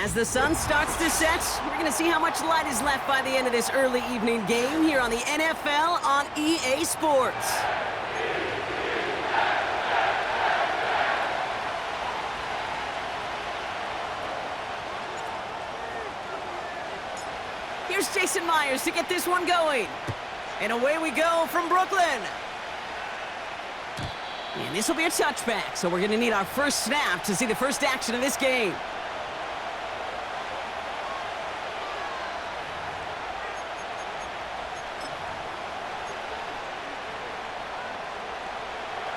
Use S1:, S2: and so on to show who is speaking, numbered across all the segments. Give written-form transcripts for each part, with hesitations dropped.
S1: As the sun starts to set, we're going to see how much light is left by the end of this early evening game here on the NFL on EA Sports. Here's Jason Myers to get this one going. And away we go from Brooklyn. And this will be a touchback, so we're going to need our first snap to see the first action of this game.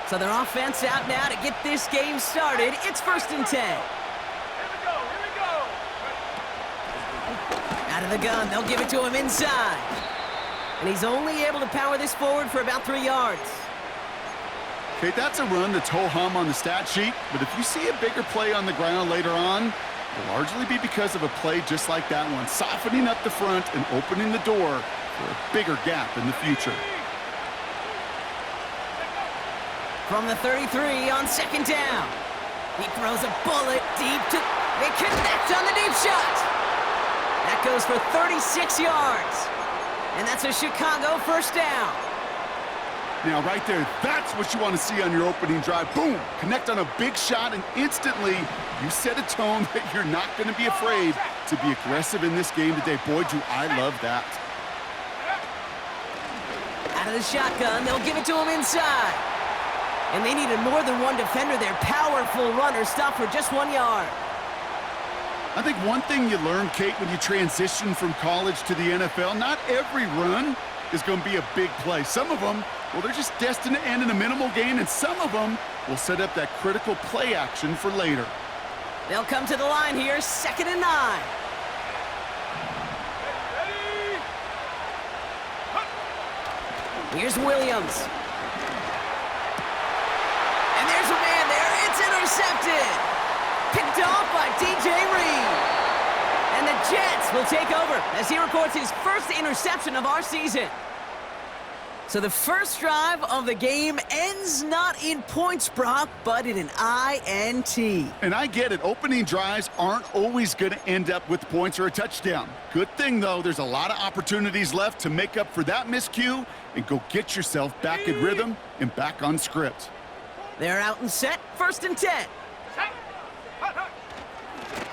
S1: So their offense out now to get this game started. It's 1st and 10.
S2: Here we go.
S1: Out of the gun, they'll give it to him inside. And he's only able to power this forward for about 3 yards.
S3: Okay, that's a run that's ho-hum on the stat sheet, but if you see a bigger play on the ground later on, it'll largely be because of a play just like that one, softening up the front and opening the door for a bigger gap in the future.
S1: From the 33 on 2nd down. He throws a bullet deep to... They connect on the deep shot. That goes for 36 yards. And that's a Chicago 1st down.
S3: Now, right there, that's what you want to see on your opening drive. Boom! Connect on a big shot, and instantly you set a tone that you're not going to be afraid to be aggressive in this game today. Boy, do I love that.
S1: Out of the shotgun, they'll give it to him inside. And they needed more than one defender. Their powerful runner stopped for just 1 yard.
S3: I think one thing you learn, Kate, when you transition from college to the NFL, not every run is going to be a big play. Some of them, well, they're just destined to end in a minimal gain, and some of them will set up that critical play action for later.
S1: They'll come to the line here, 2nd and 9. Here's Williams. And there's a man there. It's intercepted. Picked off by DJ Reed. And the Jets will take over as he records his first interception of our season. So the first drive of the game ends not in points, Brock, but in an INT.
S3: And I get it. Opening drives aren't always going to end up with points or a touchdown. Good thing, though, there's a lot of opportunities left to make up for that miscue and go get yourself back in rhythm and back on script.
S1: They're out and set, 1st and 10.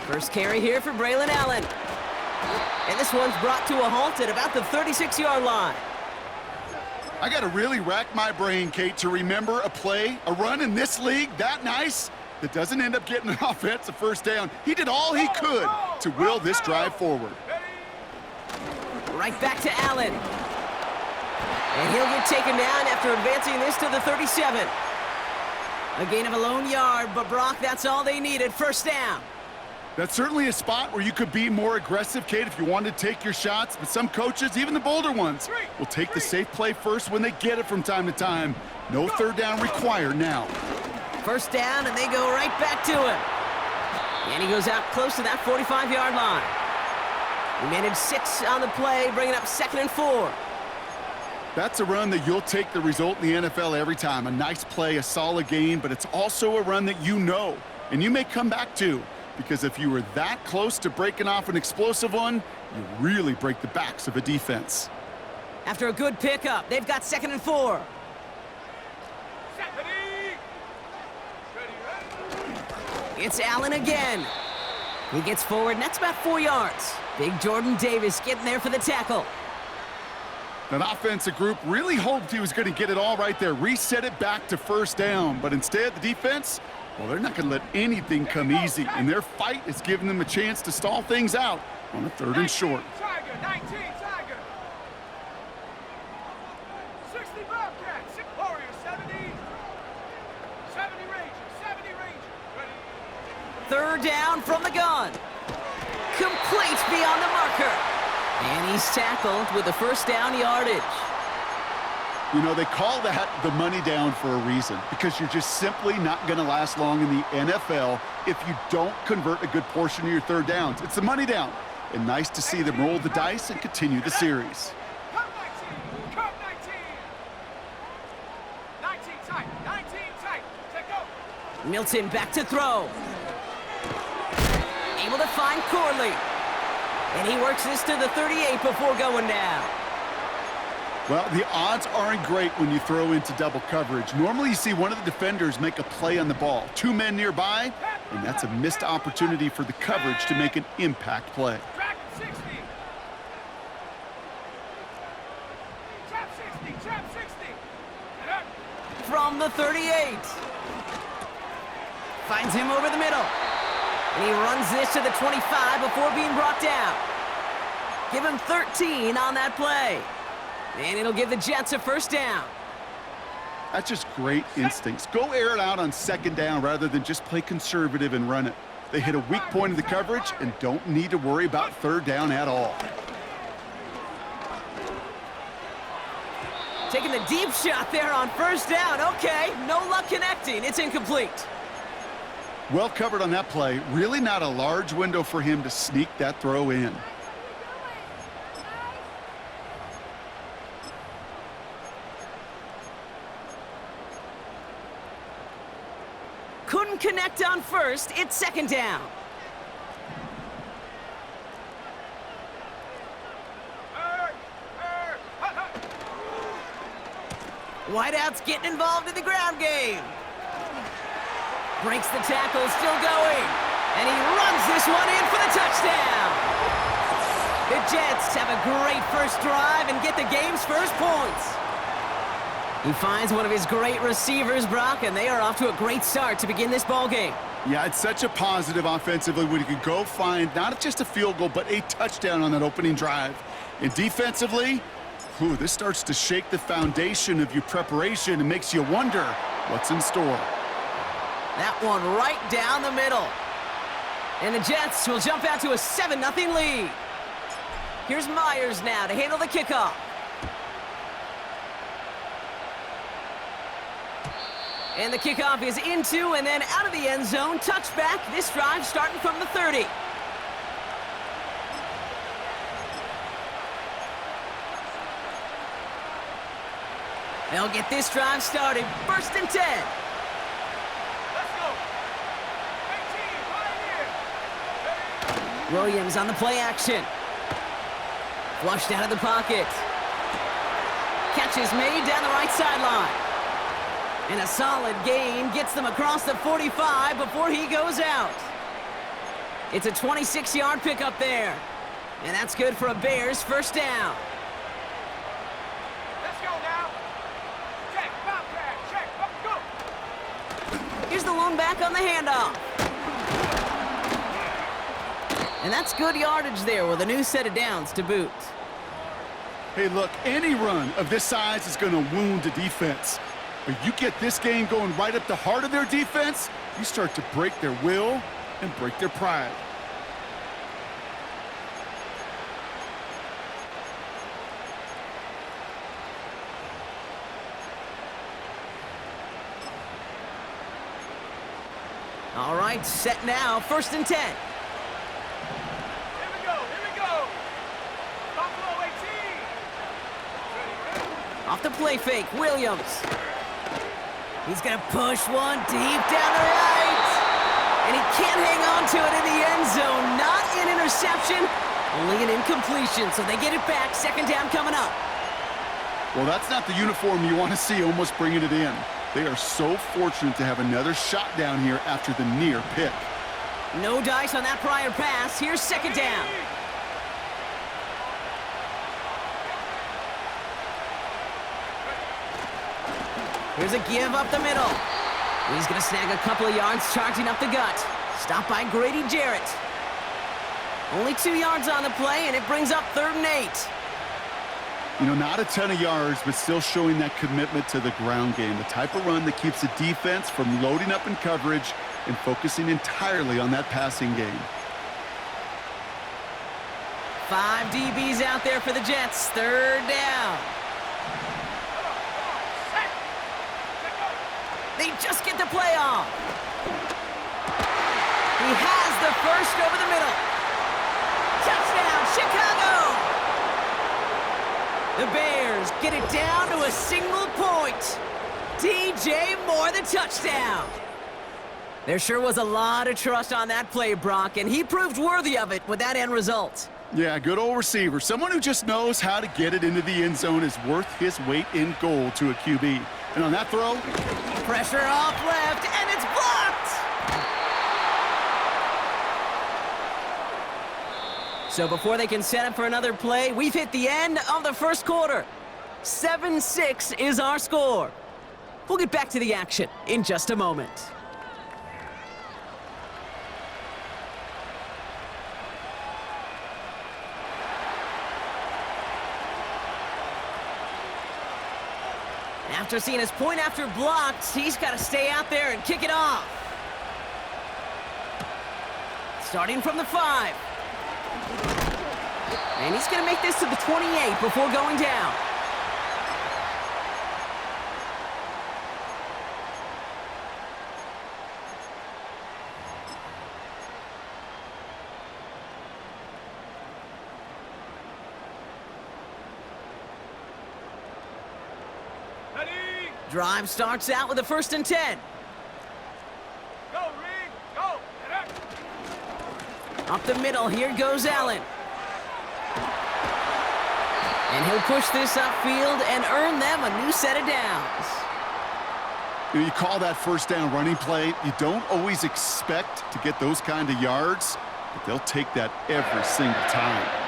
S1: First carry here for Braylon Allen. And this one's brought to a halt at about the 36-yard line.
S3: I got to really rack my brain, Kate, to remember a play, a run in this league that nice that doesn't end up getting an offensive 1st down. He did all he could to will this drive forward.
S1: Right back to Allen. And he'll get taken down after advancing this to the 37. A gain of a lone yard, but Brock, that's all they needed. 1st down.
S3: That's certainly a spot where you could be more aggressive, Kate, if you wanted to take your shots. But some coaches, even the bolder ones, will take the safe play first when they get it from time to time. No 3rd down required now.
S1: 1st down, and they go right back to him. And he goes out close to that 45-yard line. He managed 6 on the play, bringing up 2nd and 4.
S3: That's a run that you'll take the result in the NFL every time. A nice play, a solid gain, but it's also a run that you know, and you may come back to. Because if you were that close to breaking off an explosive one, you really break the backs of a defense.
S1: After a good pickup, they've got 2nd and 4. It's Allen again. He gets forward, and that's about 4 yards. Big Jordan Davis getting there for the tackle.
S3: That offensive group really hoped he was going to get it all right there, reset it back to 1st down. But instead, the defense, well, they're not going to let anything come easy. And their fight is giving them a chance to stall things out on a 3rd and short.
S2: 19 Tiger. 60 Bobcats. Warriors 70. 70 Rangers. 70 Rangers.
S1: 3rd down from the gun. Complete beyond the marker. And he's tackled with the 1st down yardage.
S3: You know, they call that the money down for a reason, because you're just simply not going to last long in the NFL if you don't convert a good portion of your 3rd downs. It's the money down. And nice to see them roll the dice and continue the series.
S2: Cut 19. 19 tight. 19 tight. Take over.
S1: Milton back to throw. able to find Corley. And he works this to the 38 before going down.
S3: Well, the odds aren't great when you throw into double coverage. Normally you see one of the defenders make a play on the ball. Two men nearby, and that's a missed opportunity for the coverage to make an impact play.
S2: Track 60. Trap 60. Trap 60.
S1: From the 38. Finds him over the middle. And he runs this to the 25 before being brought down. Give him 13 on that play. And it'll give the Jets a first down.
S3: That's just great instincts. Go air it out on second down rather than just play conservative and run it. They hit a weak point in the coverage and don't need to worry about third down at all.
S1: Taking the deep shot there on first down. Okay, no luck connecting. It's incomplete.
S3: Well covered on that play. Really not a large window for him to sneak that throw in.
S1: Couldn't connect on first. It's second down. Whiteout's getting involved in the ground game. Breaks the tackle, still going. And he runs this one in for the touchdown. The Jets have a great first drive and get the game's first points. He finds one of his great receivers, Brock, and they are off to a great start to begin this ball game.
S3: Yeah, it's such a positive offensively when you could go find not just a field goal, but a touchdown on that opening drive. And defensively, this starts to shake the foundation of your preparation and makes you wonder what's in store.
S1: That one right down the middle. And the Jets will jump out to a 7-0 lead. Here's Myers now to handle the kickoff. And the kickoff is into and then out of the end zone. Touchback. This drive starting from the 30. They'll get this drive started. First and 10.
S2: Let's go. 18, right here.
S1: Williams on the play action. Flushed out of the pocket. Catch is made down the right sideline. And a solid gain gets them across the 45 before he goes out. It's a 26-yard pickup there. And that's good for a Bears first down.
S2: Let's go now. Check, Bobcat, check, go.
S1: Here's the lone back on the handoff. And that's good yardage there with a new set of downs to boot.
S3: Hey, look, any run of this size is going to wound the defense. But you get this game going right up the heart of their defense, you start to break their will and break their pride.
S1: All right, set now, first and 10.
S2: Here we go, here we go. Buffalo 18. Ready,
S1: Off the play fake, Williams. He's gonna push one deep down the right. And he can't hang on to it in the end zone. Not an interception, only an incompletion. So they get it back, second down coming up.
S3: Well, that's not the uniform you want to see almost bringing it in. They are so fortunate to have another shot down here after the near pick.
S1: No dice on that prior pass. Here's second down. Here's a give up the middle. He's going to snag a couple of yards charging up the gut. Stopped by Grady Jarrett. Only 2 yards on the play, and it brings up 3rd and 8.
S3: You know, not a ton of yards, but still showing that commitment to the ground game. The type of run that keeps the defense from loading up in coverage and focusing entirely on that passing game.
S1: 5 DBs out there for the Jets. 3rd down. They just get the play off. He has the first over the middle. Touchdown, Chicago! The Bears get it down to a single point. DJ Moore, the touchdown. There sure was a lot of trust on that play, Brock, and he proved worthy of it with that end result.
S3: Yeah, good old receiver. Someone who just knows how to get it into the end zone is worth his weight in gold to a QB. And on that throw,
S1: Pressure off left, and it's blocked! So before they can set up for another play, we've hit the end of the first quarter. 7-6 is our score. We'll get back to the action in just a moment. After seeing his point after blocked, he's got to stay out there and kick it off. Starting from the 5. And he's going to make this to the 28 before going down.
S2: Ready?
S1: Drive starts out with a 1st and 10.
S2: Go, Reed. Go. Get up.
S1: Up the middle, here goes Allen. And he'll push this upfield and earn them a new set of downs.
S3: you call that first down running play. You don't always expect to get those kind of yards, but they'll take that every single time.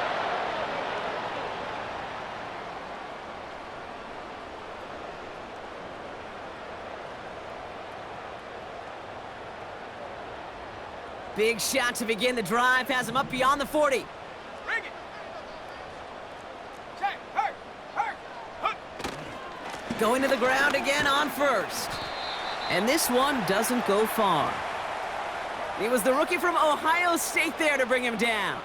S1: Big shot to begin the drive, has him up beyond the 40.
S2: Bring it. Check. Hurt. Hook.
S1: Going to the ground again on 1st. And this one doesn't go far. It was the rookie from Ohio State there to bring him down.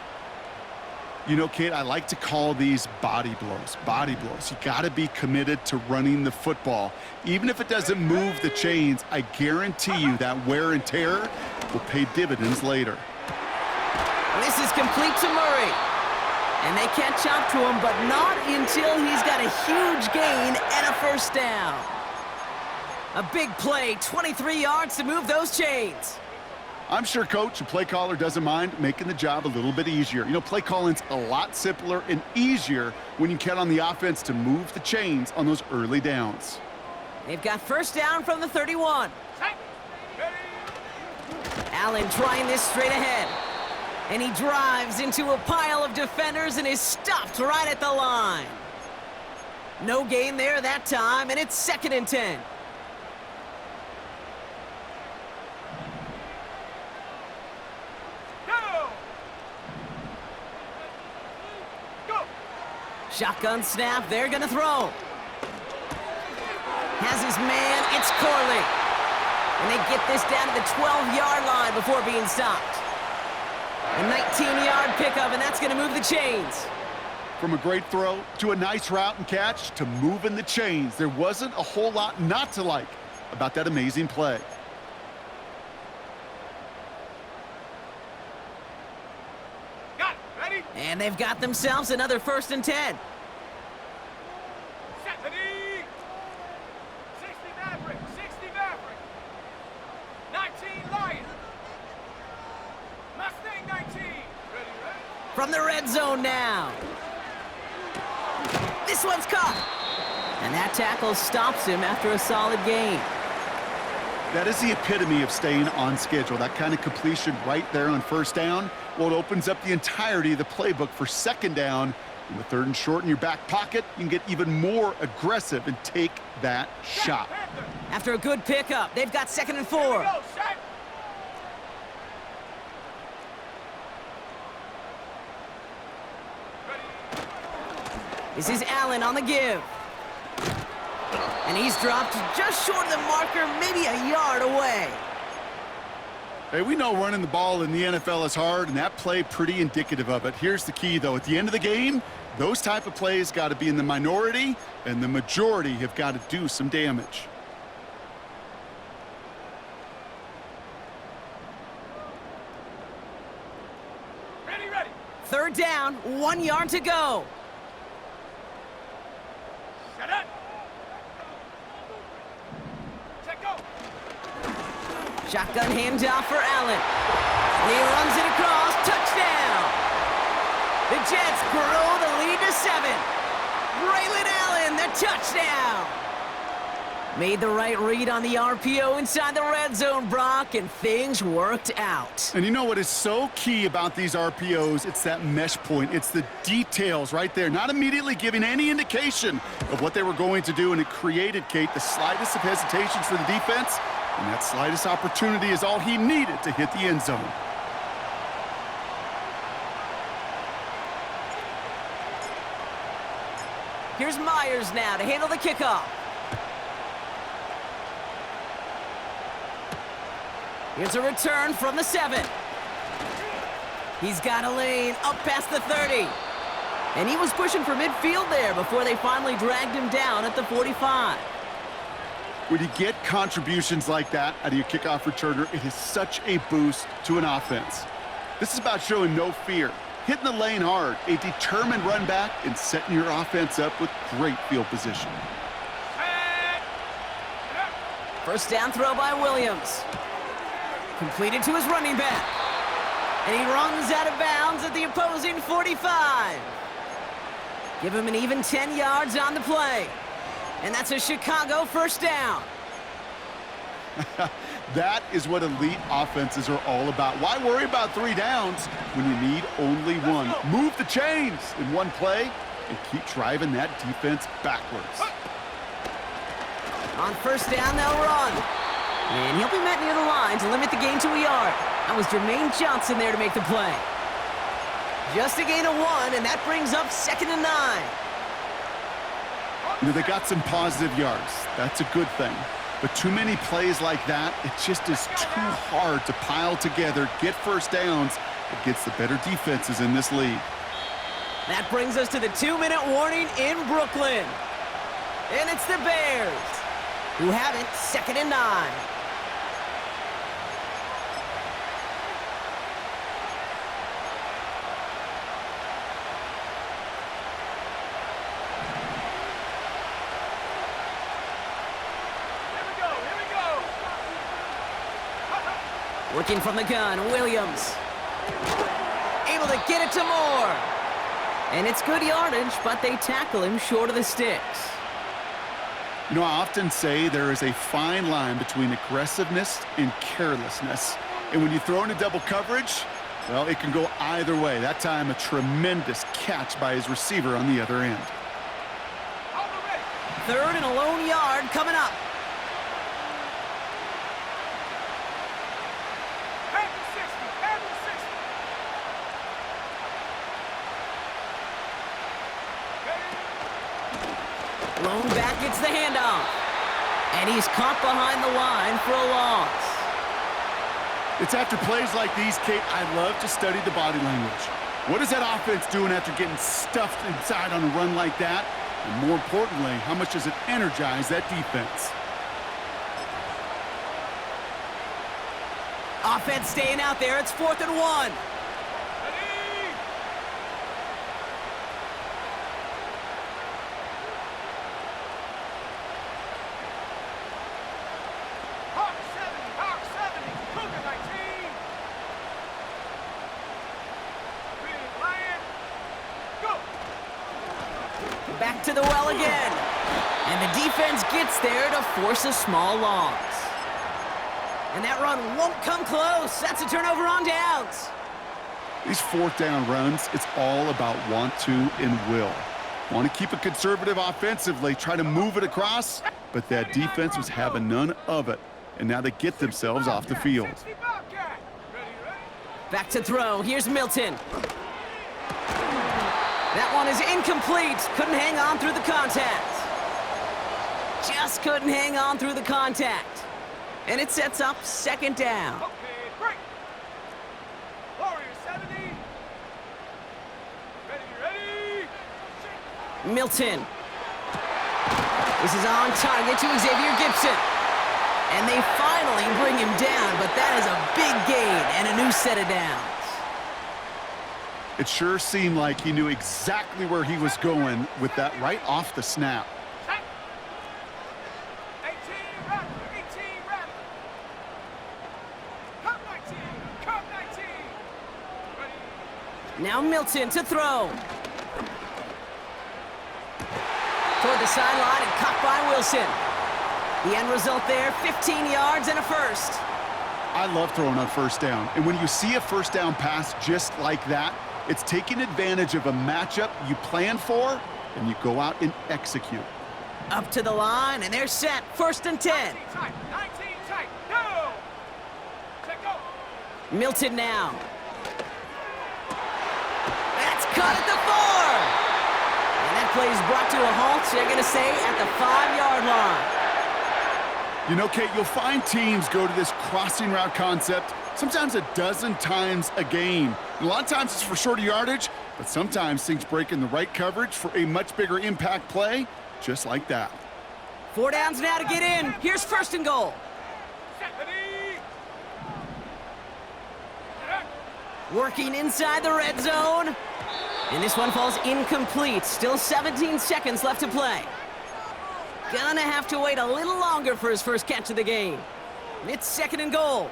S3: You know, Kate, I like to call these body blows. Body blows. You got to be committed to running the football. Even if it doesn't move the chains, I guarantee you that wear and tear will pay dividends later.
S1: This is complete to Murray. And they catch up to him, but not until he's got a huge gain and a 1st down. A big play, 23 yards to move those chains.
S3: I'm sure coach and play caller doesn't mind making the job a little bit easier. You know, play calling's a lot simpler and easier when you count on the offense to move the chains on those early downs.
S1: They've got 1st down from the 31.
S2: Check. Ready.
S1: Allen trying this straight ahead. And he drives into a pile of defenders and is stopped right at the line. No gain there that time, and it's 2nd and 10.
S2: Go. Go.
S1: Shotgun snap, they're gonna throw. Has his man, it's Corley. And they get this down to the 12-yard line before being stopped. A 19-yard pickup, and that's gonna move the chains.
S3: From a great throw to a nice route and catch to moving the chains, there wasn't a whole lot not to like about that amazing play.
S2: Got it. Ready.
S1: And they've got themselves another 1st and 10.
S2: Set. Ready. 60 Maverick. 60 Maverick. 19 Lion. Mustang 19. Ready.
S1: From the red zone now. This one's caught. And that tackle stops him after a solid gain.
S3: That is the epitome of staying on schedule. That kind of completion right there on 1st down. Well, it opens up the entirety of the playbook for 2nd down. And with 3rd and short in your back pocket, you can get even more aggressive and take that shot.
S2: Panther.
S1: After a good pickup, they've got 2nd and 4.
S2: Here we go. Set.
S1: This is Allen on the give. And he's dropped just short of the marker, maybe a yard away.
S3: Hey, we know running the ball in the NFL is hard, and that play pretty indicative of it. Here's the key, though. At the end of the game, those type of plays got to be in the minority, and the majority have got to do some damage.
S2: Ready. Ready.
S1: 3rd down, 1 yard to go.
S2: Set up. Check. Go.
S1: Shotgun handoff for Allen. And he runs it across. Touchdown! The Jets grow the lead to 7. Braylon Allen, the touchdown! Made the right read on the RPO inside the red zone, Brock, and things worked out.
S3: And you know what is so key about these RPOs? It's that mesh point. It's the details right there, not immediately giving any indication of what they were going to do, and it created, Kate, the slightest of hesitations for the defense, and that slightest opportunity is all he needed to hit the end zone.
S1: Here's Myers now to handle the kickoff. Here's a return from the 7. He's got a lane up past the 30. And he was pushing for midfield there before they finally dragged him down at the 45.
S3: When you get contributions like that out of your kickoff returner, it is such a boost to an offense. This is about showing no fear, hitting the lane hard, a determined run back, and setting your offense up with great field position.
S1: First down throw by Williams. Completed to his running back. And he runs out of bounds at the opposing 45. Give him an even 10 yards on the play. And that's a Chicago first down.
S3: That is what elite offenses are all about. Why worry about 3 downs when you need only one? Move the chains in one play and keep driving that defense backwards.
S1: On first down, they'll run. And he'll be met near the line to limit the gain to a yard. That was Jermaine Johnson there to make the play. Just a gain of 1, and that brings up 2nd and 9.
S3: You know, they got some positive yards. That's a good thing. But too many plays like that, it just is too hard to pile together, get first downs against the better defenses in this league.
S1: That brings us to the 2-minute warning in Brooklyn. And it's the Bears, who have it 2nd and 9. Working from the gun, Williams. Able to get it to Moore. And it's good yardage, but they tackle him short of the sticks.
S3: You know, I often say there is a fine line between aggressiveness and carelessness. And when you throw into double coverage, well, it can go either way. That time, a tremendous catch by his receiver on the other end.
S1: 3rd and a lone yard coming up. Lone back gets the handoff. And he's caught behind the line for a loss.
S3: It's after plays like these, Kate, I love to study the body language. What is that offense doing after getting stuffed inside on a run like that? And more importantly, how much does it energize that defense?
S1: Offense staying out there. It's 4th and 1. Back to the well again. And the defense gets there to force a small loss. And that run won't come close. That's a turnover on downs.
S3: These 4th down runs, it's all about want to and will. Want to keep it conservative offensively, try to move it across, but that defense was having none of it. And now they get themselves off the field.
S1: Back to throw. Here's Milton. That one is incomplete. Couldn't hang on through the contact. Just couldn't hang on through the contact. And it sets up 2nd down.
S2: Okay, break. Warriors 70. Ready.
S1: Milton. This is on target to Xavier Gibson. And they finally bring him down, but that is a big gain and a new set of downs.
S3: It sure seemed like he knew exactly where he was going with that right off the snap.
S2: 18 rapid.
S1: Now Milton to throw. Toward the sideline and caught by Wilson. The end result there, 15 yards and a first.
S3: I love throwing on first down. And when you see a first down pass just like that, it's taking advantage of a matchup you plan for, and you go out and execute.
S1: Up to the line, and they're set. 1st and 10.
S2: 19 tight, 19 tight, go! Check go!
S1: Milton now. That's caught at the 4. And that play is brought to a halt, so they're going to say at the 5-yard line.
S3: You know, Kate, you'll find teams go to this crossing route concept sometimes a dozen times a game. And a lot of times it's for shorter yardage, but sometimes things break in the right coverage for a much bigger impact play, just like that.
S1: 4 downs now to get in. Here's 1st and goal.
S2: Set the knee!
S1: Working inside the red zone. And this one falls incomplete. Still 17 seconds left to play. Gonna have to wait a little longer for his first catch of the game. It's 2nd and goal.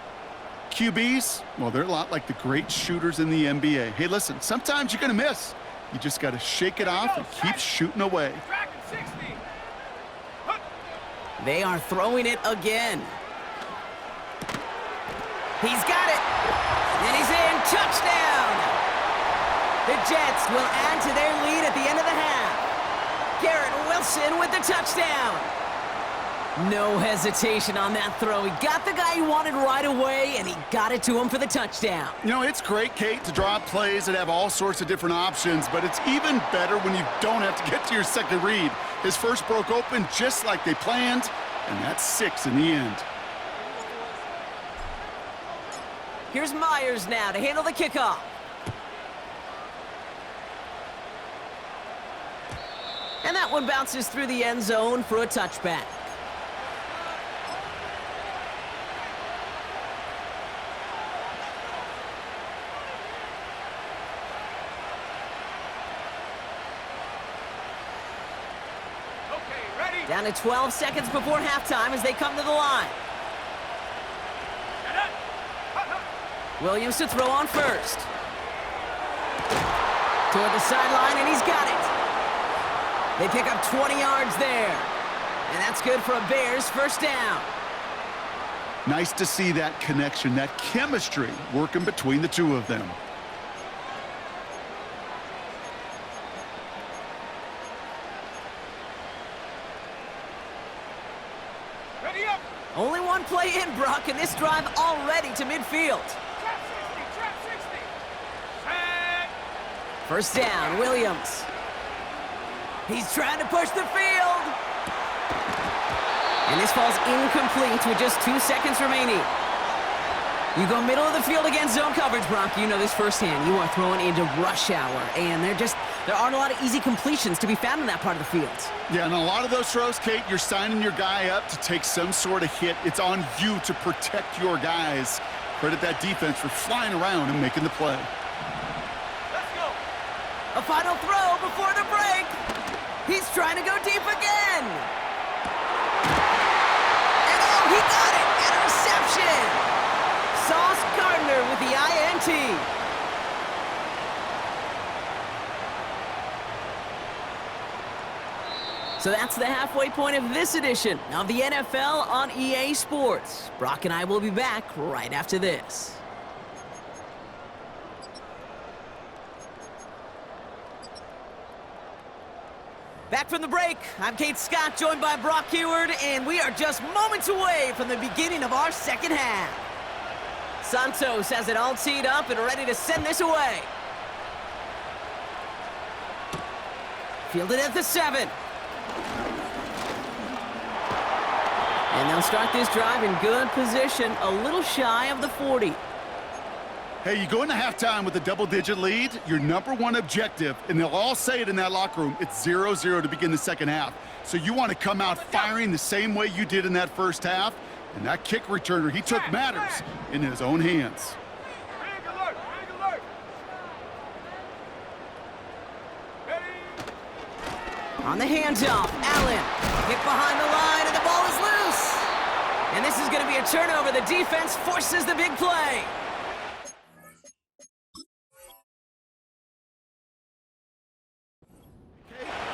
S3: QBs, well, they're a lot like the great shooters in the NBA. Hey, listen, sometimes you're going to miss. You just got to shake it off and keep shooting away.
S2: Dragon 60!
S1: They are throwing it again. He's got it. And he's in. Touchdown! The Jets will add to their lead at the end of the half. Garrett Wilson with the touchdown. No hesitation on that throw. He got the guy he wanted right away, and he got it to him for the touchdown.
S3: You know, it's great, Kate, to draw up plays that have all sorts of different options, but it's even better when you don't have to get to your second read. His first broke open just like they planned, and that's 6 in the end.
S1: Here's Myers now to handle the kickoff. And that one bounces through the end zone for a touchback. Down to 12 seconds before halftime as they come to the line. Williams to throw on first. Toward the sideline, and he's got it. They pick up 20 yards there. And that's good for a Bears first down.
S3: Nice to see that connection, that chemistry working between the two of them.
S2: Only
S1: one play in, Brock, and this drive already to midfield.
S2: Trap 60, set.
S1: First down, Williams. He's trying to push the field. And this falls incomplete with just 2 seconds remaining. You go middle of the field against zone coverage, Brock. You know this firsthand. You are throwing into rush hour, and there aren't a lot of easy completions to be found in that part of the field.
S3: Yeah, and a lot of those throws, Kate, you're signing your guy up to take some sort of hit. It's on you to protect your guys. Credit that defense for flying around and making the play.
S2: Let's go.
S1: A final throw before the break. He's trying to go deep again. And oh, he got it! Interception! Sauce Gardner with the INT. So that's the halfway point of this edition of the NFL on EA Sports. Brock and I will be back right after this. Back from the break, I'm Kate Scott, joined by Brock Huard, and we are just moments away from the beginning of our second half. Santos has it all teed up and ready to send this away. Fielded at the 7. And they'll start this drive in good position, a little shy of the 40.
S3: Hey, you go into halftime with a double-digit lead, your number one objective, and they'll all say it in that locker room, it's 0-0 to begin the second half. So you want to come out firing the same way you did in that first half, and that kick returner, he took matters in his own hands.
S2: Big alert, big alert. Ready?
S1: On the handoff, Allen, hit behind the line, and the ball is loose. And this is going to be a turnover. The defense forces the big play.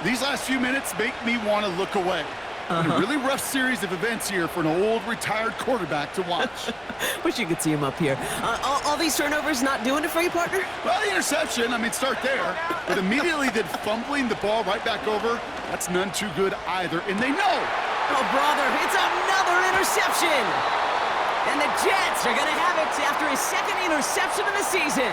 S3: These last few minutes make me want to look away. A really rough series of events here for an old retired quarterback to watch.
S1: Wish you could see him up here. All these turnovers not doing it for you, partner?
S3: Well, the interception, start there. But immediately then fumbling the ball right back over, that's none too good either. And they know.
S1: Oh, brother, it's another interception. And the Jets are going to have it after his second interception of the season.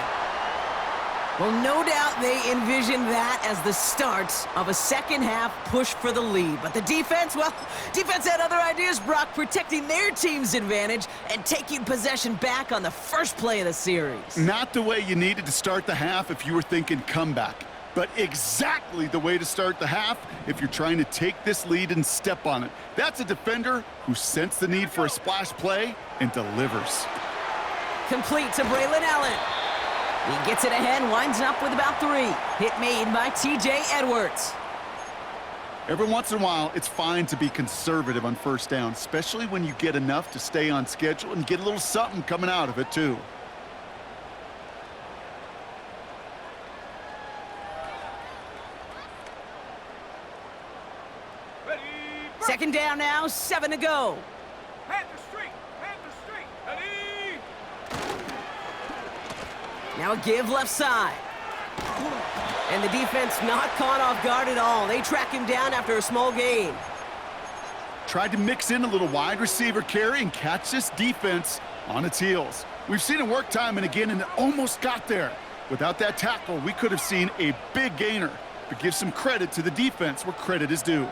S1: Well, no doubt they envisioned that as the start of a second-half push for the lead. But the defense, well, defense had other ideas, Brock, protecting their team's advantage and taking possession back on the first play of the series.
S3: Not the way you needed to start the half if you were thinking comeback, but exactly the way to start the half if you're trying to take this lead and step on it. That's a defender who sensed the need for a splash play and delivers.
S1: Complete to Braylon Allen. He gets it ahead, winds up with about 3. Hit made by T.J. Edwards.
S3: Every once in a while, it's fine to be conservative on first down, especially when you get enough to stay on schedule and get a little something coming out of it, too.
S2: Ready, go.
S1: Second down now, 7 to go.
S2: Panther Street, ready.
S1: Now a give left side. And the defense not caught off guard at all. They track him down after a small gain.
S3: Tried to mix in a little wide receiver carry and catch this defense on its heels. We've seen it work time and again, and it almost got there. Without that tackle, we could have seen a big gainer. But give some credit to the defense where credit is due.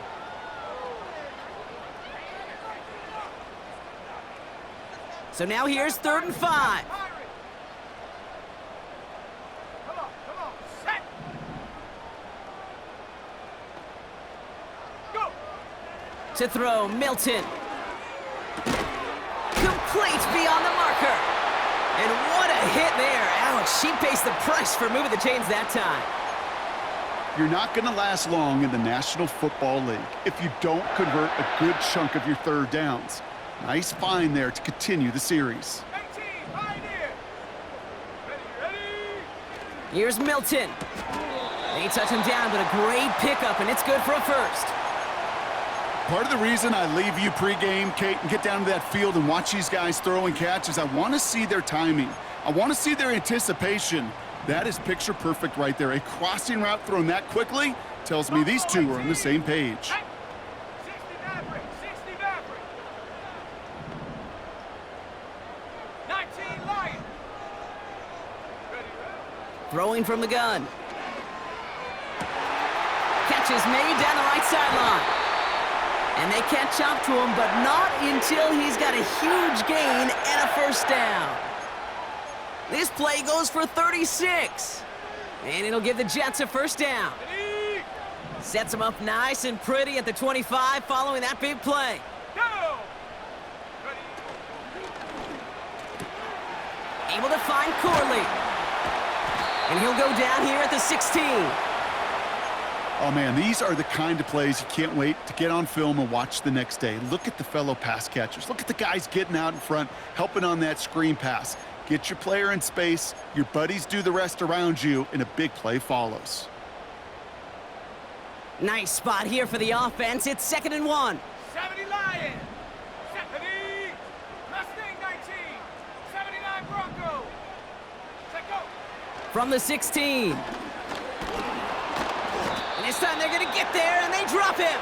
S1: So now here's 3rd and 5.
S2: Come on, set. Go.
S1: To throw, Milton. Complete beyond the marker. And what a hit there. Ouch, she pays the price for moving the chains that time.
S3: You're not going to last long in the National Football League if you don't convert a good chunk of your third downs. Nice find there to continue the series.
S2: 18, Pioneer. Ready.
S1: Here's Milton. They touch him down, but a great pickup, and it's good for a first.
S3: Part of the reason I leave you pregame, Kate, and get down to that field and watch these guys throw and catch is I want to see their timing. I want to see their anticipation. That is picture perfect right there. A crossing route thrown that quickly tells me these two are on the same page.
S2: 60 Maverick. 19 Lion. Ready.
S1: Throwing from the gun. Catch is made down the right sideline. And they catch up to him, but not until he's got a huge gain and a first down. This play goes for 36. And it'll give the Jets a first down.
S2: Ready.
S1: Sets them up nice and pretty at the 25 following that big play.
S2: Go. Ready.
S1: Able to find Corley. And he'll go down here at the 16.
S3: Oh, man, these are the kind of plays you can't wait to get on film and watch the next day. Look at the fellow pass catchers. Look at the guys getting out in front, helping on that screen pass. Get your player in space, your buddies do the rest around you, and a big play follows.
S1: Nice spot here for the offense. It's 2nd and 1.
S2: 70 Lion. Set. Ready. Mustang 19. 79 Bronco. Set go.
S1: From the 16. And this time they're going to get there, and they drop him.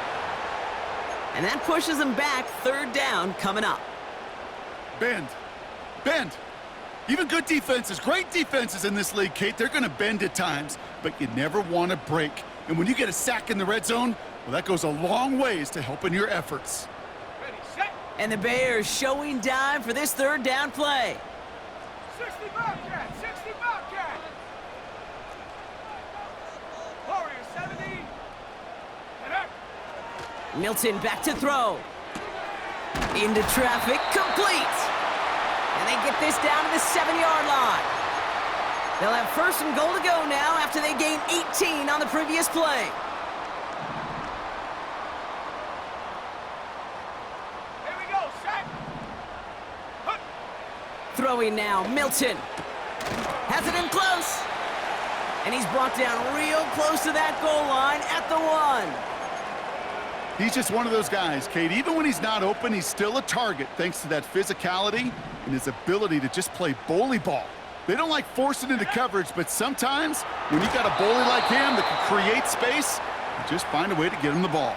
S1: And that pushes them back. 3rd down coming up.
S3: Bend. Even good defenses, great defenses in this league, Kate, they're going to bend at times, but you never want to break. And when you get a sack in the red zone, well, that goes a long ways to helping your efforts.
S2: Ready, set.
S1: And the Bears showing dime for this 3rd down play.
S2: 60 Bobcat. 60 Bobcat. Warrior 70. And up.
S1: Milton back to throw. Into traffic, complete. And they get this down to the 7-yard line. They'll have 1st and goal to go now after they gain 18 on the previous play.
S2: Here we go, set.
S1: Throwing now, Milton. Has it in close. And he's brought down real close to that goal line at the 1.
S3: He's just one of those guys, Kate. Even when he's not open, he's still a target thanks to that physicality and his ability to just play bully ball. They don't like forcing into coverage, but sometimes when you got a bully like him that can create space, you just find a way to get him the ball.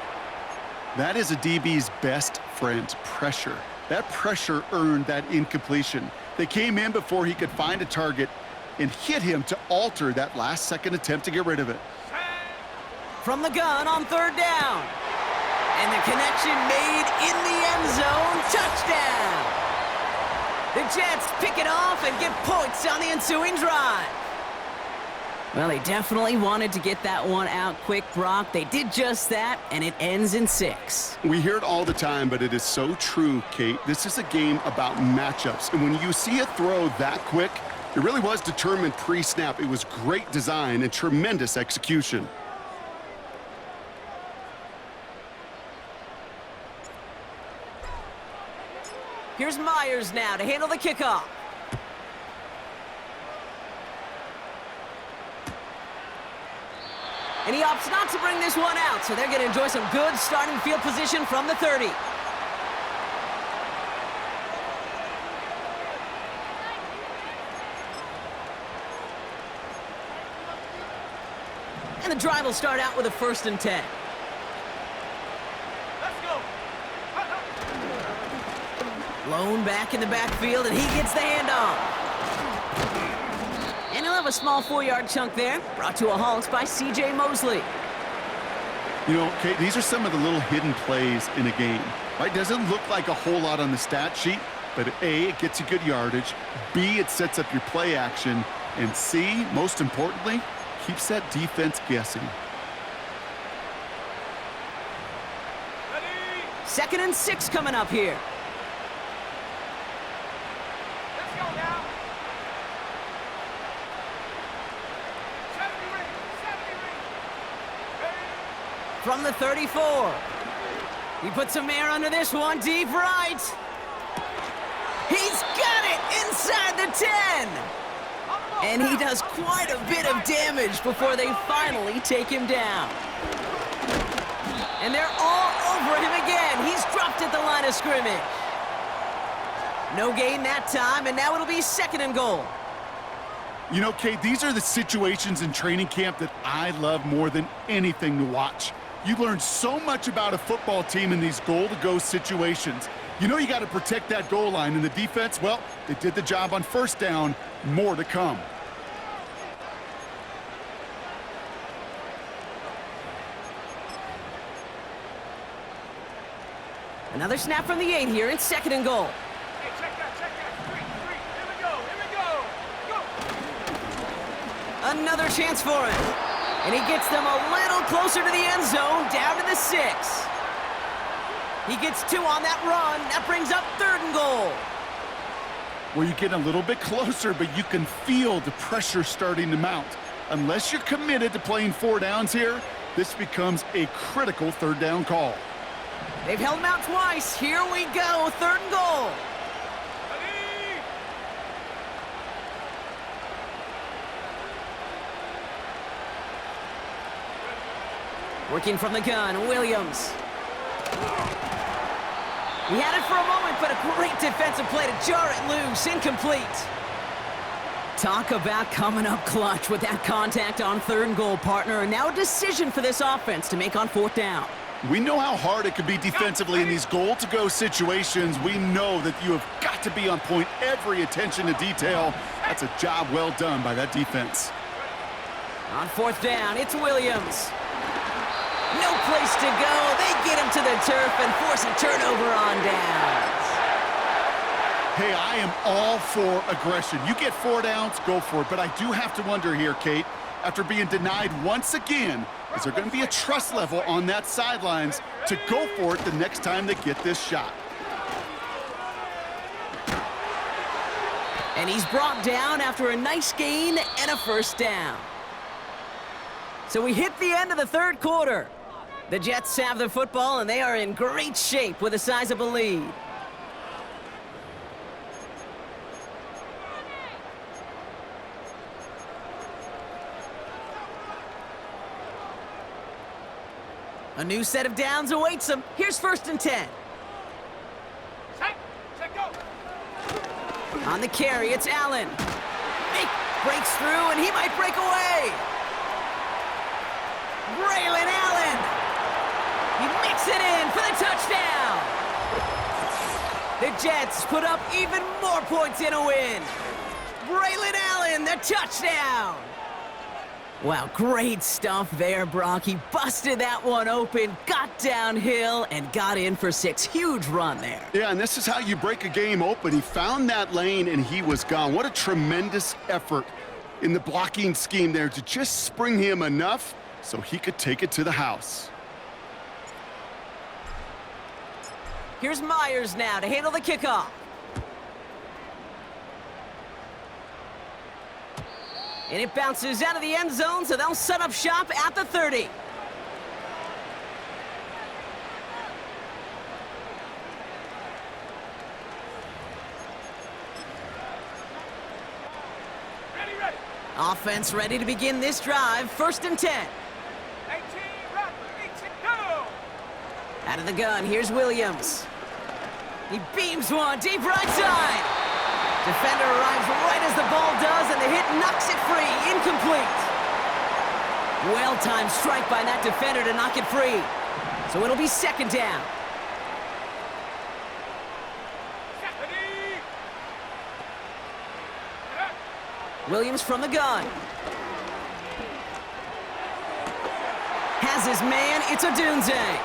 S3: That is a DB's best friend, pressure. That pressure earned that incompletion. They came in before he could find a target and hit him to alter that last-second attempt to get rid of it.
S1: From the gun on 3rd down. And the connection made in the end zone. Touchdown! The Jets pick it off and get points on the ensuing drive. Well, they definitely wanted to get that one out quick, Brock. They did just that, and it ends in 6.
S3: We hear it all the time, but it is so true, Kate. This is a game about matchups, and when you see a throw that quick, it really was determined pre-snap. It was great design and tremendous execution.
S1: Here's Myers now to handle the kickoff. And he opts not to bring this one out, so they're going to enjoy some good starting field position from the 30. And the drive will start out with a 1st and 10.
S2: Let's go.
S1: Lone back in the backfield, and he gets the handoff. And he'll have a small 4-yard chunk there, brought to a halt by C.J. Mosley.
S3: You know, Kate, these are some of the little hidden plays in a game. Right? Doesn't look like a whole lot on the stat sheet, but A, it gets you good yardage, B, it sets up your play action, and C, most importantly, keeps that defense guessing.
S2: Ready?
S1: 2nd and 6 coming up here.
S2: Let's go now. 70 ring. 70 ring. Ready?
S1: From the 34. He puts some air under this one, deep right. He's got it inside the 10. And he does quite a bit of damage before they finally take him down. And they're all over him again. He's dropped at the line of scrimmage. No gain that time, and now it'll be 2nd and goal.
S3: You know, Kate, these are the situations in training camp that I love more than anything to watch. You learn so much about a football team in these goal-to-go situations. You know you got to protect that goal line, and the defense, well, they did the job on 1st down. More to come.
S1: Another snap from the 8 here. It's 2nd and goal.
S2: Hey, check that. 3. Here we go.
S1: Another chance for him. And he gets them a little closer to the end zone, down to the 6. He gets 2 on that run. That brings up 3rd and goal.
S3: Well, you get a little bit closer, but you can feel the pressure starting to mount. Unless you're committed to playing 4 downs here, this becomes a critical 3rd down call.
S1: They've held him out twice. Here we go, 3rd and goal.
S2: Ready?
S1: Working from the gun, Williams. He had it for a moment, but a great defensive play to jar it loose. Incomplete. Talk about coming up clutch with that contact on 3rd and goal, partner. And now a decision for this offense to make on 4th down.
S3: We know how hard it can be defensively in these goal-to-go situations. We know that you have got to be on point, every attention to detail. That's a job well done by that defense.
S1: On 4th down, it's Williams. No place to go. They get him to the turf and force a turnover on downs.
S3: Hey, I am all for aggression. You get 4 downs, go for it. But I do have to wonder here, Kate, after being denied once again, is there going to be a trust level on that sidelines to go for it the next time they get this shot?
S1: And he's brought down after a nice gain and a 1st down. So we hit the end of the 3rd quarter. The Jets have the football, and they are in great shape with a sizable lead. A new set of downs awaits them. Here's 1st and 10.
S2: Set, go.
S1: On the carry, it's Allen. He breaks through, and he might break away. Braylon Allen. He makes it in for the touchdown. The Jets put up even more points in a win. Braylon Allen, the touchdown. Wow, great stuff there, Brock. He busted that one open, got downhill, and got in for 6. Huge run there.
S3: Yeah, and this is how you break a game open. He found that lane, and he was gone. What a tremendous effort in the blocking scheme there to just spring him enough so he could take it to the house.
S1: Here's Myers now to handle the kickoff. And it bounces out of the end zone, so they'll set up shop at the 30.
S2: Ready.
S1: Offense ready to begin this drive. 1st and 10.
S2: 18, run, 18, go.
S1: Out of the gun, here's Williams. He beams one deep right side. Defender arrives right as the ball does, and the hit knocks it free. Incomplete. Well-timed strike by that defender to knock it free. So it'll be 2nd down.
S2: Ready.
S1: Williams from the gun. Has his man, it's Odunze.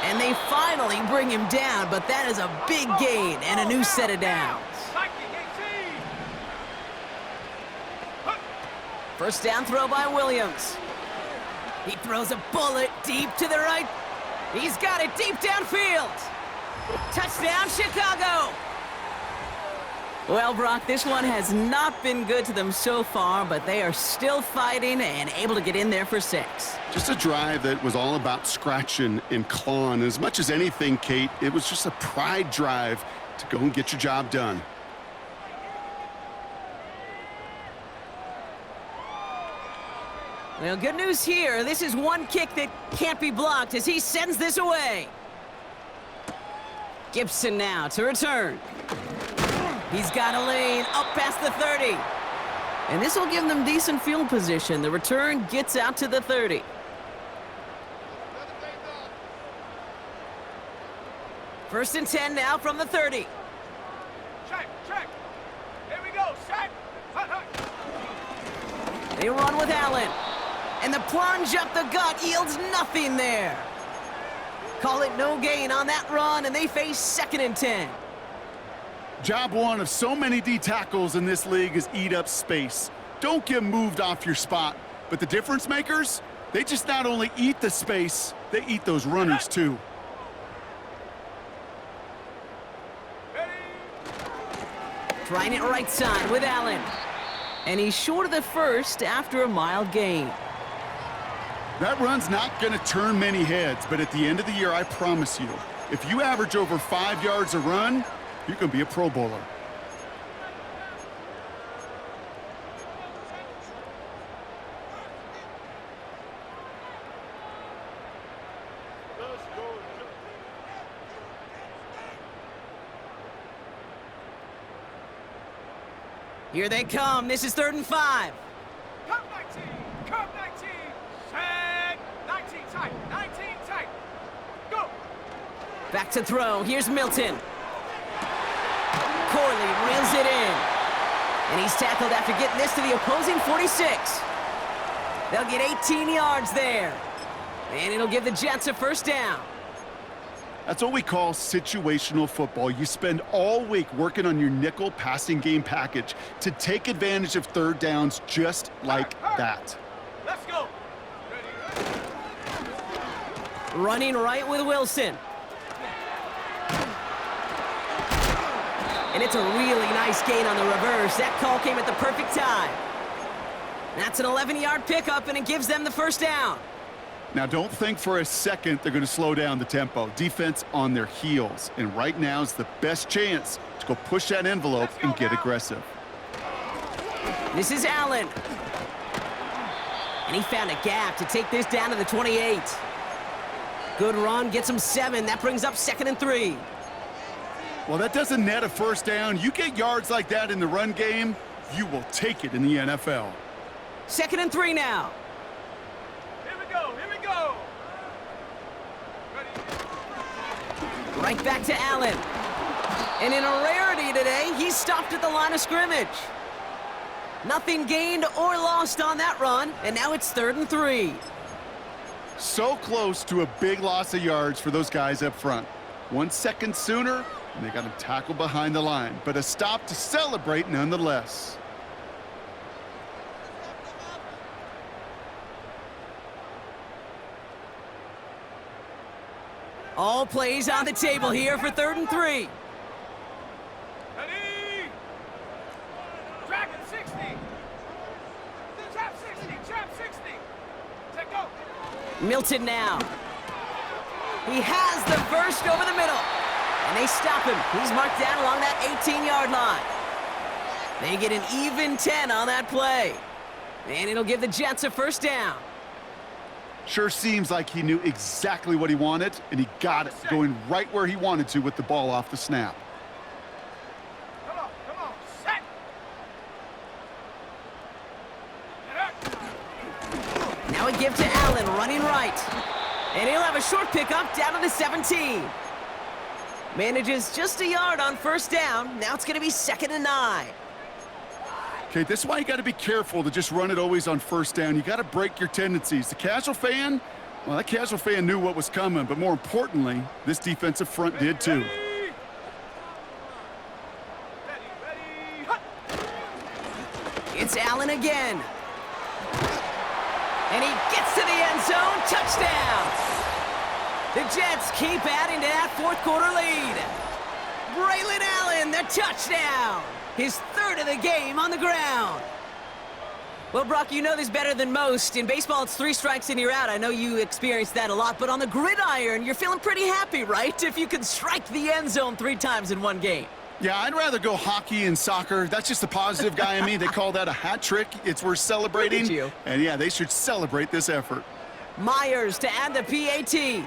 S1: And they finally bring him down, but that is a big gain and a new set of downs.
S2: Viking 18.
S1: 1st down throw by Williams. He throws a bullet deep to the right. He's got it deep downfield. Touchdown, Chicago. Well, Brock, this one has not been good to them so far, but they are still fighting and able to get in there for 6.
S3: Just a drive that was all about scratching and clawing. As much as anything, Kate, it was just a pride drive to go and get your job done.
S1: Well, good news here. This is one kick that can't be blocked as he sends this away. Gibson now to return. He's got a lane up past the 30. And this will give them decent field position. The return gets out to the 30. First and 10 now from the 30.
S2: Check. Here we go, set. Hut.
S1: They run with Allen. And the plunge up the gut yields nothing there. Call it no gain on that run, and they face 2nd and 10.
S3: Job one of so many D tackles in this league is eat up space. Don't get moved off your spot. But the difference makers, they just not only eat the space, they eat those runners too.
S1: Trying it right side with Allen. And he's short of the 1st after a mild gain.
S3: That run's not going to turn many heads, but at the end of the year, I promise you, if you average over 5 yards a run, you're going to be a Pro Bowler.
S1: Here they come. This is 3rd and 5.
S2: Come 19. Set. 19 tight. Go.
S1: Back to throw. Here's Milton. Corley reels it in. And he's tackled after getting this to the opposing 46. They'll get 18 yards there. And it'll give the Jets a 1st down.
S3: That's what we call situational football. You spend all week working on your nickel passing game package to take advantage of 3rd downs just like that.
S2: Let's go. Ready.
S1: Running right with Wilson. And it's a really nice gain on the reverse. That call came at the perfect time. That's an 11-yard pickup, and it gives them the 1st down.
S3: Now, don't think for a second they're going to slow down the tempo. Defense on their heels. And right now is the best chance to go push that envelope and get aggressive.
S1: This is Allen. And he found a gap to take this down to the 28. Good run, gets him 7. That brings up 2nd and 3.
S3: Well, that doesn't net a first down. You get yards like that in the run game, you will take it in the NFL.
S1: 2nd and 3 now.
S2: Here we go, here we go. Ready?
S1: Right back to Allen. And in a rarity today, he stopped at the line of scrimmage. Nothing gained or lost on that run, and now it's 3rd and 3.
S3: So close to a big loss of yards for those guys up front. 1 second sooner, and they got him tackled behind the line. But a stop to celebrate nonetheless.
S1: All plays on the table here for 3rd and 3.
S2: Ready? Dragon 60. Trap 60, trap 60. Take go.
S1: Milton now. He has the burst over the middle. And they stop him. He's marked down along that 18-yard line. They get an even 10 on that play. And it'll give the Jets a first down.
S3: Sure seems like he knew exactly what he wanted, and he got it, going right where he wanted to with the ball off the snap.
S2: Come on, set. Get up.
S1: Now a give to Allen, running right. And he'll have a short pickup down to the 17. Manages just a yard on first down. Now it's going to be 2nd and 9.
S3: Okay, this is why you got to be careful to just run it always on first down. You got to break your tendencies. The casual fan, well, that casual fan knew what was coming, but more importantly, this defensive front did too.
S2: Ready. Hut.
S1: It's Allen again. And he gets to the end zone. Touchdown! The Jets keep adding to that 4th quarter lead. Braylon Allen, the touchdown! His 3rd of the game on the ground. Well, Brock, you know this better than most. In baseball, it's 3 strikes and you're out. I know you experienced that a lot, but on the gridiron, you're feeling pretty happy, right? If you can strike the end zone 3 times in one game.
S3: Yeah, I'd rather go hockey and soccer. That's just the positive guy in me. They call that a hat trick. It's worth celebrating.
S1: Look at you.
S3: And yeah, they should celebrate this effort.
S1: Myers to add the PAT.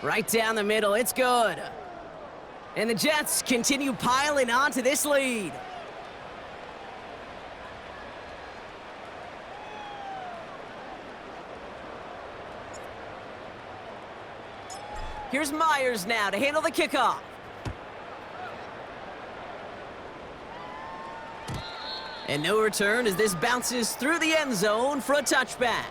S1: Right down the middle, it's good. And the Jets continue piling on to this lead. Here's Myers now to handle the kickoff. And no return as this bounces through the end zone for a touchback.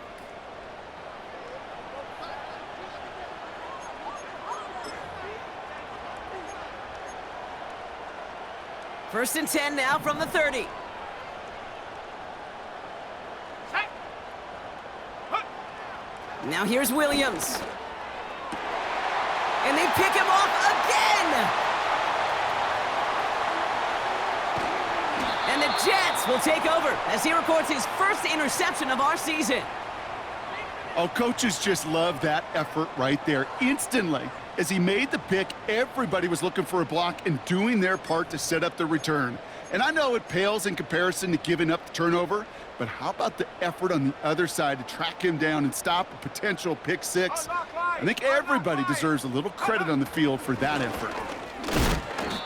S1: First and 10 now from the 30.
S2: Set. Hut.
S1: Now here's Williams. And they pick him off again! And the Jets will take over as he records his first interception of our season.
S3: Oh, coaches just love that effort right there. Instantly, as he made the pick, everybody was looking for a block and doing their part to set up the return. And I know it pales in comparison to giving up the turnover, but how about the effort on the other side to track him down and stop a potential pick six? I think everybody deserves a little credit on the field for that effort.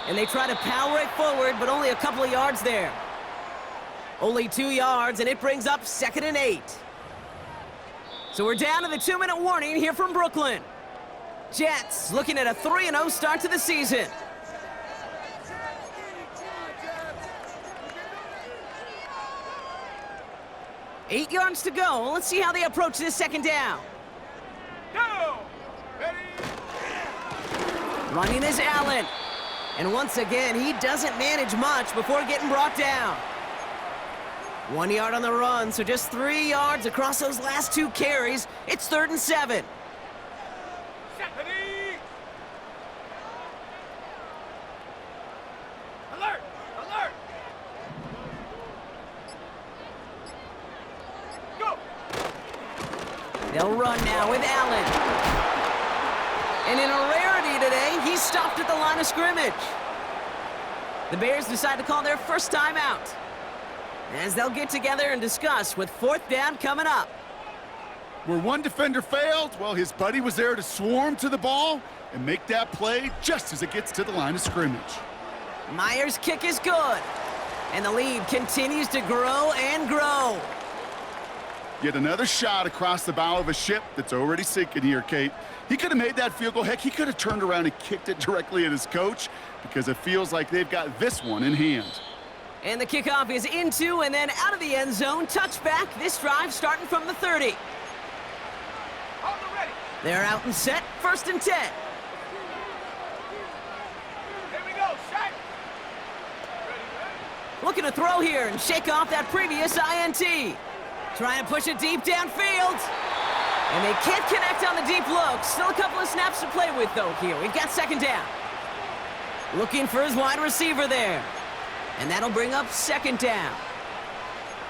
S1: And they try to power it forward, but only a couple of yards there. Only 2 yards, and it brings up 2nd and 8. So we're down to the 2-minute warning here from Brooklyn. Jets looking at a 3-0 start to the season. Eight yards to go. Let's see how they approach this second down.
S2: Go. Ready.
S1: Running is Allen. And once again, he doesn't manage much before getting brought down. 1 yard on the run, so just 3 yards across those last 2 carries. It's 3rd and 7.
S2: Set. Ready. Alert. Alert. Go.
S1: They'll run now with Allen. And in a rarity today, he stopped at the line of scrimmage. The Bears decide to call their first timeout. as they'll get together and discuss with fourth down coming up.
S3: Where one defender failed, well, his buddy was there to swarm to the ball and make that play just as it gets to the line of scrimmage.
S1: Myers' kick is good, and the lead continues to grow and grow.
S3: Yet another shot across the bow of a ship that's already sinking here, Kate. He could have made that field goal. Heck, he could have turned around and kicked it directly at his coach because it feels like they've got this one in hand.
S1: And the kickoff is into and then out of the end zone. Touchback, this drive starting from the 30.
S2: Hold it ready.
S1: They're out and set, 1st and 10.
S2: Here we go, shot. Ready, ready.
S1: Looking to throw here and shake off that previous INT. Trying to push it deep downfield. And they can't connect on the deep look. Still a couple of snaps to play with, though, here. We've got 2nd down. Looking for his wide receiver there. And that'll bring up 2nd down.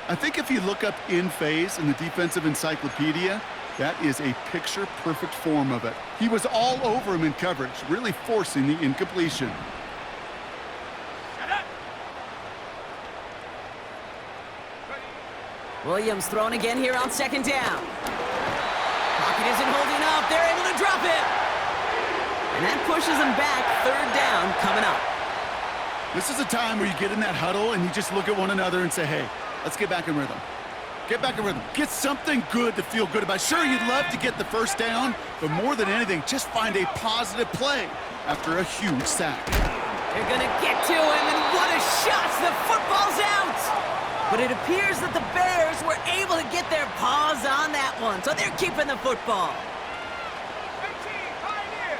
S3: I think if you look up in phase in the defensive encyclopedia, that is a picture-perfect form of it. He was all over him in coverage, really forcing the incompletion.
S2: Shut up. Ready.
S1: Williams thrown again here on 2nd down. Pocket isn't holding up. They're able to drop it. And that pushes them back. 3rd down coming up.
S3: This is a time where you get in that huddle and you just look at one another and say, hey, let's get back in rhythm. Get back in rhythm. Get something good to feel good about. Sure, you'd love to get the 1st down, but more than anything, just find a positive play after a huge sack.
S1: They're going to get to him, and what a shot! The football's out! But it appears that the Bears were able to get their paws on that one, so they're keeping the football.
S2: 18, pioneer.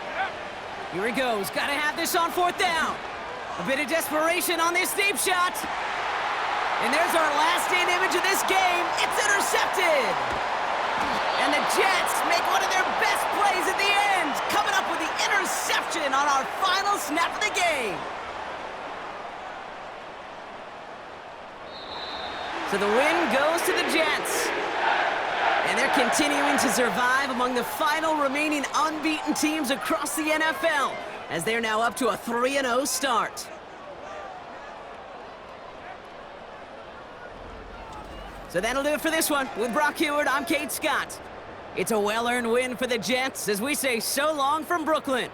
S2: Get up.
S1: Here he goes. Got to have this on 4th down. A bit of desperation on this deep shot. And there's our last-in image of this game. It's intercepted. And the Jets make one of their best plays at the end, coming up with the interception on our final snap of the game. So the win goes to the Jets. And they're continuing to survive among the final remaining unbeaten teams across the NFL, as they're now up to a 3-0 start. So that'll do it for this one. With Brock Huard, I'm Kate Scott. It's a well-earned win for the Jets as we say so long from Brooklyn.